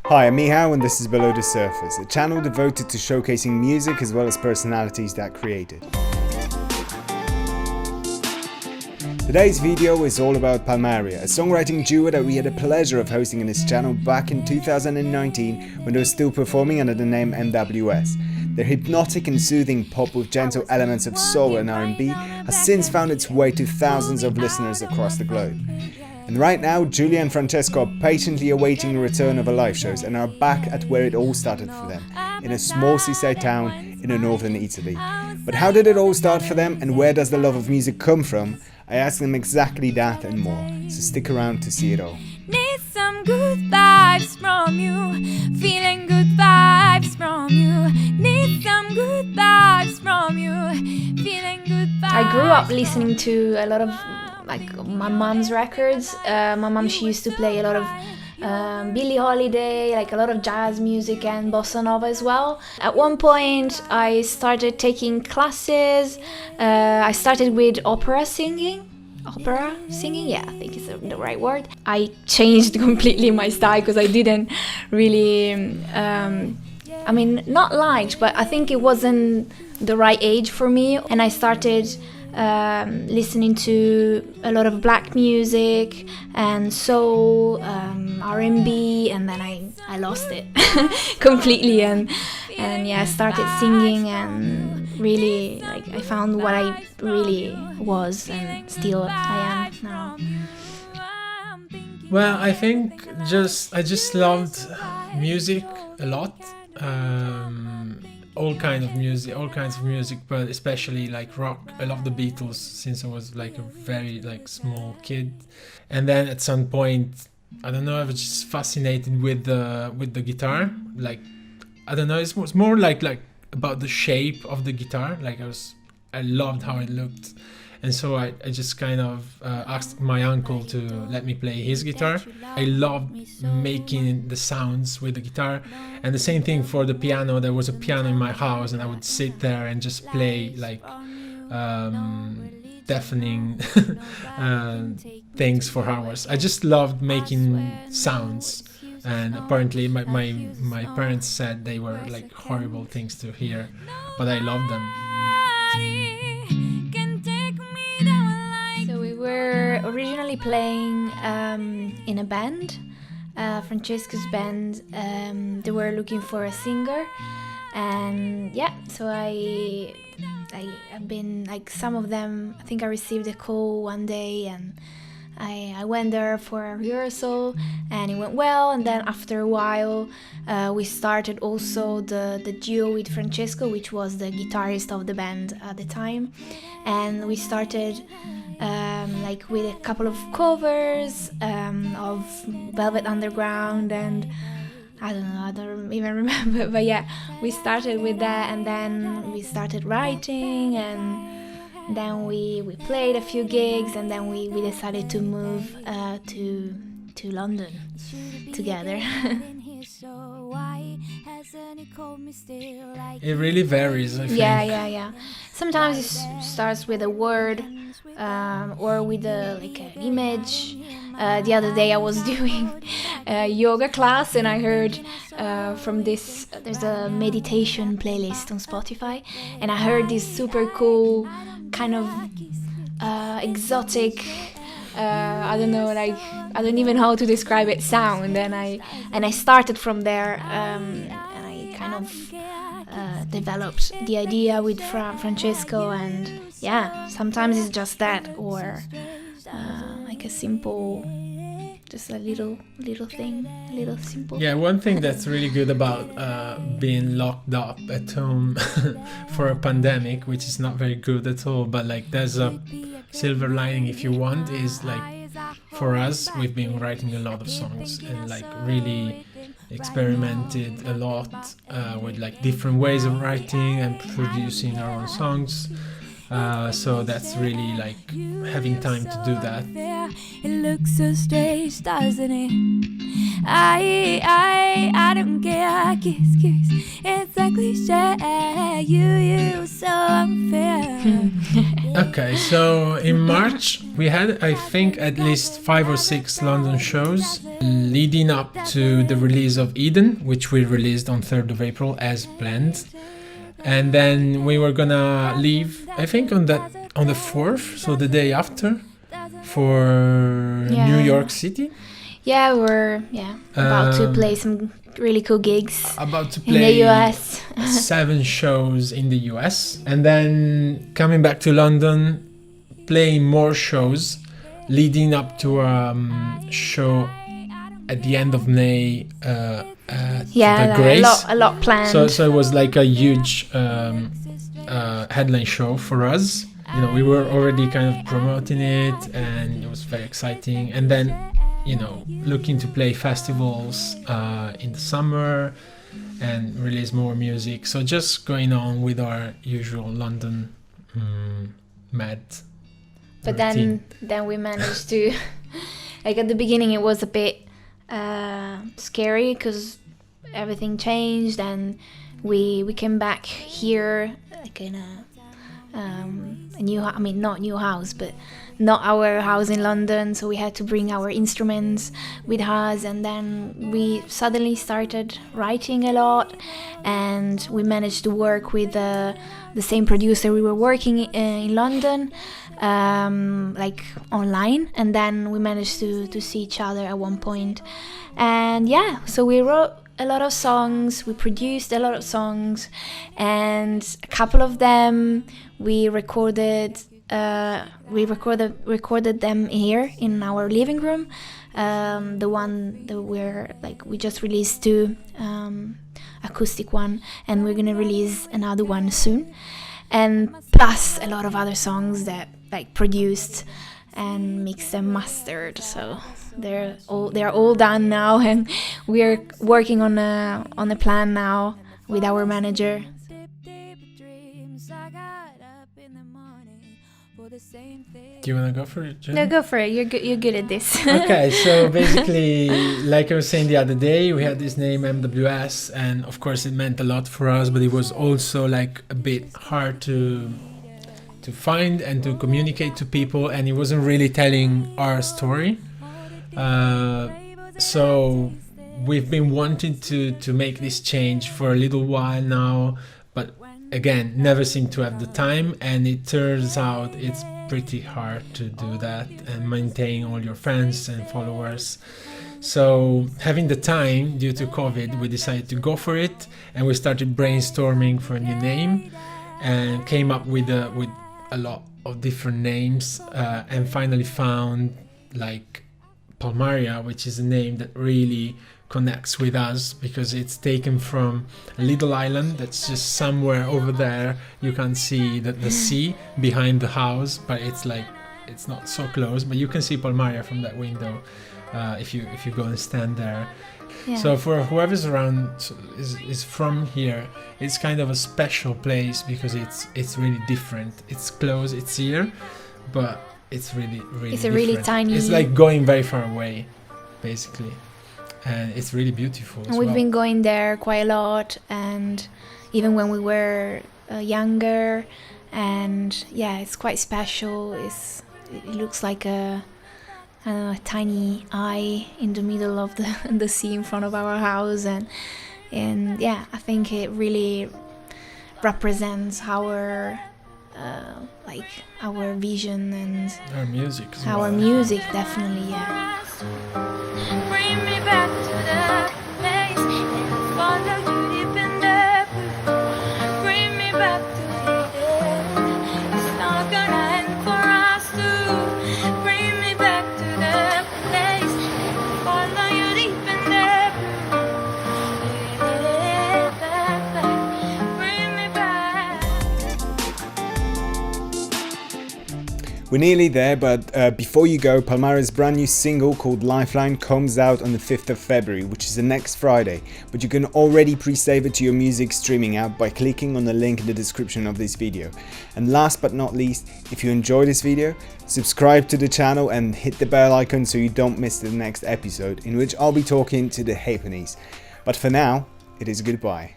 Hi, I'm Mihao and this is Below the Surface, a channel devoted to showcasing music as well as personalities that create it. Today's video is all about Palmaria, a songwriting duo that we had the pleasure of hosting in this channel back in 2019 when they were still performing under the name MWS. Their hypnotic and soothing pop with gentle elements of soul and R&B has since found its way to thousands of listeners across the globe. And right now, Giulia and Francesco are patiently awaiting the return of our live shows and are back at where it all started for them, in a small seaside town in the northern Italy. But how did it all start for them and where does the love of music come from? I asked them exactly that and more, so stick around to see it all. Need some good vibes from you, feeling good vibes from you. Need some good vibes from you, feeling good vibes. I grew up listening to a lot of my mom's records. My mom, she used to play a lot of Billie Holiday, like a lot of jazz music and bossa nova as well. At one point I started taking classes. I started with opera singing, yeah, I think it's the right word. I changed completely my style because I didn't really not liked, but I think it wasn't the right age for me, and I started listening to a lot of black music and soul, R&B, and then I lost it completely, and yeah, I started singing and really I found what I really was and still I am now. Well, I think I just loved music a lot. All kinds of music, but especially like rock. I love the Beatles since I was like a very small kid, and then at some point, I don't know, I was just fascinated with the guitar. Like, I don't know, it was more like about the shape of the guitar. Like I loved how it looked, and so I just kind of asked my uncle to let me play his guitar. I loved making the sounds with the guitar, and the same thing for the piano. There was a piano in my house, and I would sit there and just play deafening things for hours. I just loved making sounds, and apparently my parents said they were like horrible things to hear, but I loved them. Originally playing in a band, Francesco's band. They were looking for a singer, and yeah, so I've been like some of them. I think I received a call one day, and I went there for a rehearsal, and it went well. And then after a while, we started also the duo with Francesco, which was the guitarist of the band at the time, and we started with a couple of covers of Velvet Underground, and I don't even remember, but yeah, we started with that, and then we started writing, and then we played a few gigs, and then we decided to move to London together. It really varies, I think. Yeah. Sometimes it starts with a word or with an image. The other day I was doing a yoga class, and I heard from this, there's a meditation playlist on Spotify, and I heard this super cool kind of exotic, I don't know, I don't even know how to describe it, sound, and I started from there, and I kind of developed the idea with Francesco, and yeah, sometimes it's just that, or like a simple, just a little thing, a little simple. Yeah, one thing that's really good about being locked up at home for a pandemic, which is not very good at all, but like there's a silver lining if you want, is like for us, we've been writing a lot of songs and like really experimented a lot with like different ways of writing and producing our own songs. So that's really like having time to do that. It looks so strange, doesn't it? I don't care, kiss. It's a cliche. You so unfair. Okay, so in March we had, I think, at least 5 or 6 London shows leading up to the release of Eden, which we released on 3rd of April as planned. And then we were gonna leave, I think, on the 4th, so the day after, for New York City. Yeah, we're about to play some really cool gigs about to in the play US. 7 shows in the US, and then coming back to London, playing more shows, leading up to a show at the end of May at the Grace. a lot planned. So it was like a huge headline show for us. You know, we were already kind of promoting it, and it was very exciting. And then, you know, looking to play festivals in the summer and release more music. So just going on with our usual London mad But routine. then we managed to, like at the beginning it was a bit scary because everything changed, and we came back here like in a new, I mean not new house, but not our house in London, so we had to bring our instruments with us, and then we suddenly started writing a lot, and we managed to work with the same producer we were working in London, like online, and then we managed to see each other at one point. And yeah, so we wrote a lot of songs, we produced a lot of songs, and a couple of them we recorded them here in our living room. The one that we just released 2 acoustic one, and we're gonna release another one soon, and plus a lot of other songs that like produced and mixed and mastered. So they're all done now, and we're working on a plan now with our manager. Do you want to go for it, Jen? No, go for it. You're good at this. Okay, so basically, like I was saying the other day, we had this name MWS, and of course it meant a lot for us, but it was also like a bit hard to find and to communicate to people, and it wasn't really telling our story. So we've been wanting to make this change for a little while now, but again, never seem to have the time, and it turns out it's pretty hard to do that and maintain all your fans and followers. So having the time due to COVID, we decided to go for it, and we started brainstorming for a new name and came up with a lot of different names, and finally found like Palmaria, which is a name that really connects with us because it's taken from a little island that's just somewhere over there. You can see the sea behind the house, but it's not so close, but you can see Palmaria from that window if you go and stand there. Yeah. So for whoever's around is from here, it's kind of a special place because it's really different. It's close, it's here, but it's really it's a really different. tiny. It's like going very far away, basically, and it's really beautiful. And we've been going there quite a lot, and even when we were younger, and yeah, it's quite special. It looks like a tiny eye in the middle of the sea in front of our house, and yeah, I think it really represents our our vision and our music as our well. music, definitely, yeah. Bring me back to the place and follow you deep in the blue. Bring me back to the end. It's not gonna end for us two. Bring me back to the place and follow you deep in the blue. Bring me back. We're nearly there, but before you go, Palmaria's brand new single called Lifeline comes out on the 5th of February, which is the next Friday, but you can already pre-save it to your music streaming app by clicking on the link in the description of this video. And last but not least, if you enjoy this video, subscribe to the channel and hit the bell icon so you don't miss the next episode, in which I'll be talking to the Japanese. But for now, it is goodbye.